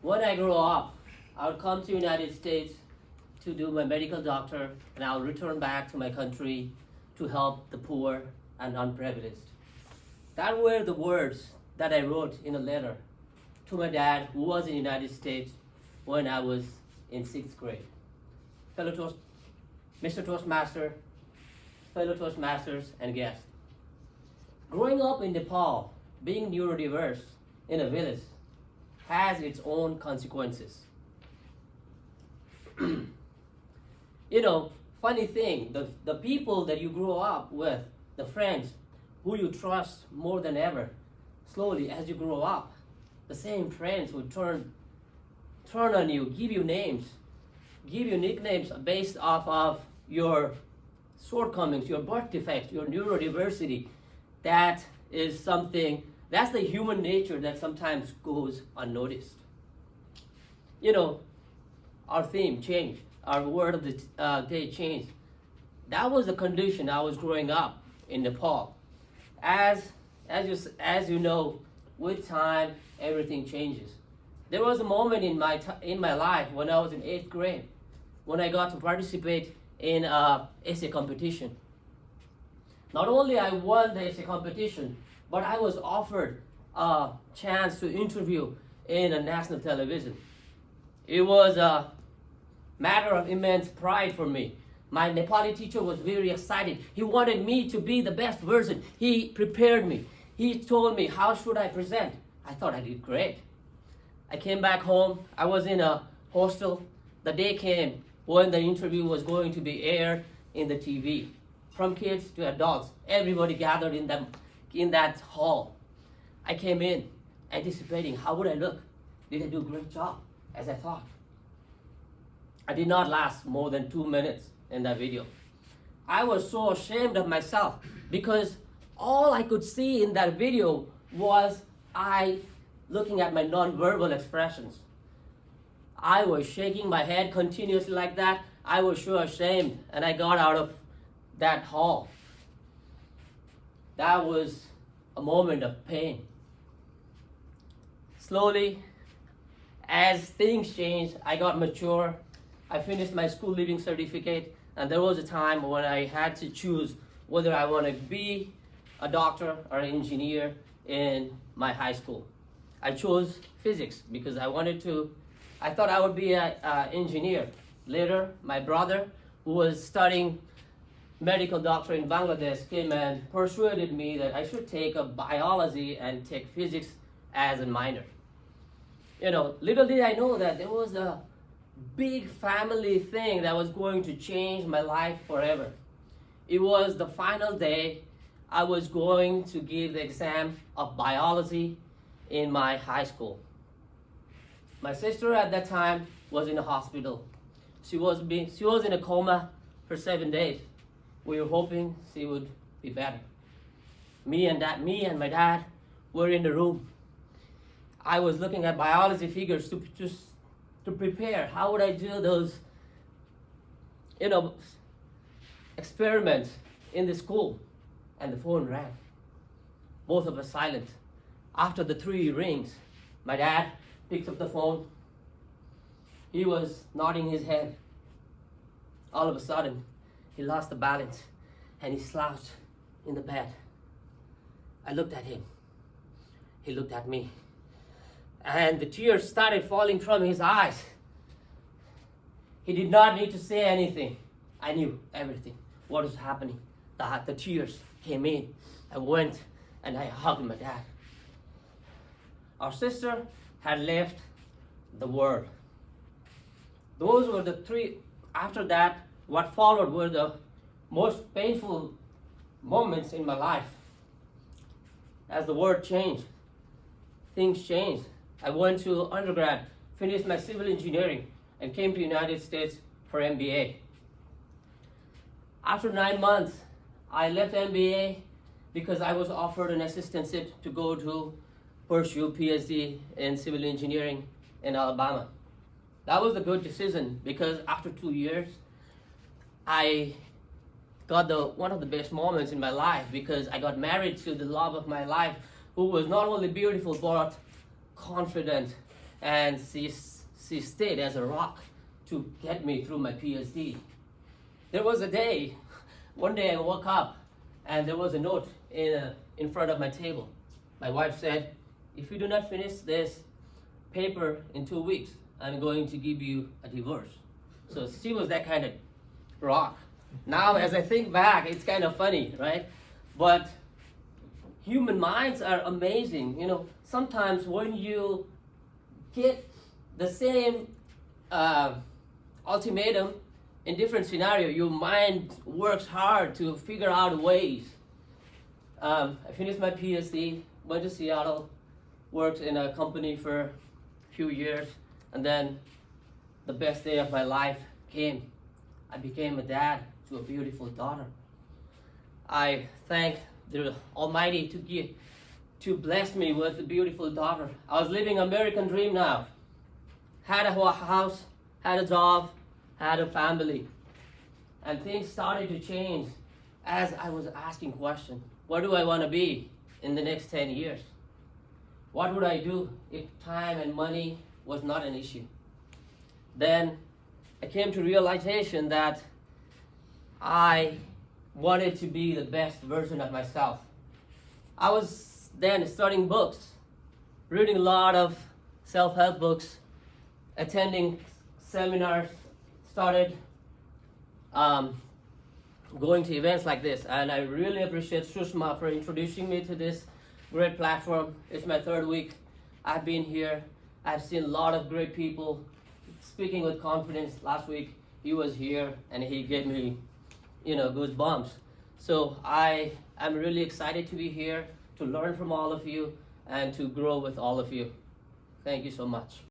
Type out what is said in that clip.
when I grow up, I'll come to United States to do my medical doctor, and I'll return back to my country to help the poor and unprivileged. That were the words that I wrote in a letter to my dad, who was in the United States when I was in 6th grade. Mr. Toastmaster, fellow Toastmasters, and guests. Growing up in Nepal, being neurodiverse in a village has its own consequences. Funny thing, the people that you grow up with, the friends who you trust more than ever, slowly as you grow up, the same friends would turn on you, give you names, give you nicknames based off of your shortcomings, your birth defects, your neurodiversity. That is something, that's the human nature that sometimes goes unnoticed. Our theme changed, our word of the day changed. That was the condition I was growing up in Nepal. As you know, with time, everything changes. There was a moment in my life when I was in 8th grade, when I got to participate in an essay competition. Not only I won the essay competition, but I was offered a chance to interview in a national television. It was a matter of immense pride for me. My Nepali teacher was very excited. He wanted me to be the best version. He prepared me. He told me, how should I present? I thought I did great. I came back home. I was in a hostel. The day came when the interview was going to be aired in the TV. From kids to adults, everybody gathered in that hall. I came in anticipating, how would I look? Did I do a great job, as I thought? I did not last more than 2 minutes in that video. I was so ashamed of myself because all I could see in that video was I looking at my non-verbal expressions. I was shaking my head continuously like that. I was so ashamed, and I got out of that hall. That was a moment of pain. Slowly, as things changed, I got mature. I finished my school leaving certificate, and there was a time when I had to choose whether I want to be a doctor or an engineer in my high school. I chose physics because I thought I would be an engineer. Later, my brother, who was studying medical doctor in Bangladesh, came and persuaded me that I should take a biology and take physics as a minor. Little did I know that there was a big family thing that was going to change my life forever. It was the final day. I was going to give the exam of biology in my high school. My sister at that time was in a hospital. She was in a coma for 7 days. We were hoping she would be better. Me and my dad were in the room. I was looking at biology figures to prepare. How would I do those, experiments in the school? And the phone rang. Both of us silent. After the 3 rings, my dad picked up the phone. He was nodding his head. All of a sudden, he lost the balance and he slouched in the bed. I looked at him. He looked at me. And the tears started falling from his eyes. He did not need to say anything. I knew everything, what was happening. The tears came in. I went and I hugged my dad. Our sister had left the world. Those were the 3. After that, what followed were the most painful moments in my life. As the world changed, things changed. I went to undergrad, finished my civil engineering, and came to the United States for MBA. After 9 months, I left MBA because I was offered an assistantship to go to pursue PhD in civil engineering in Alabama. That was a good decision because after 2 years, I got one of the best moments in my life because I got married to the love of my life, who was not only beautiful but confident and she stayed as a rock to get me through my PhD. There was a day, one day I woke up and there was a note in front of my table. My wife said, if you do not finish this paper in 2 weeks, I'm going to give you a divorce. So she was that kind of rock. Now as I think back, it's kind of funny, right? But human minds are amazing. You know, sometimes when you get the same ultimatum in different scenario, your mind works hard to figure out ways. I finished my PhD, went to Seattle, worked in a company for a few years, and then the best day of my life came. I became a dad to a beautiful daughter. I thank the Almighty to bless me with a beautiful daughter. I was living American dream now. Had a house, had a job, had a family. And things started to change as I was asking questions. What do I want to be in the next 10 years? What would I do if time and money was not an issue? Then I came to realization that I wanted to be the best version of myself. I was then studying books, reading a lot of self-help books, attending seminars, started going to events like this. And I really appreciate Sushma for introducing me to this great platform. It's my 3rd week. I've been here. I've seen a lot of great people speaking with confidence. Last week he was here and he gave me, goosebumps. So I'm really excited to be here, to learn from all of you and to grow with all of you. Thank you so much.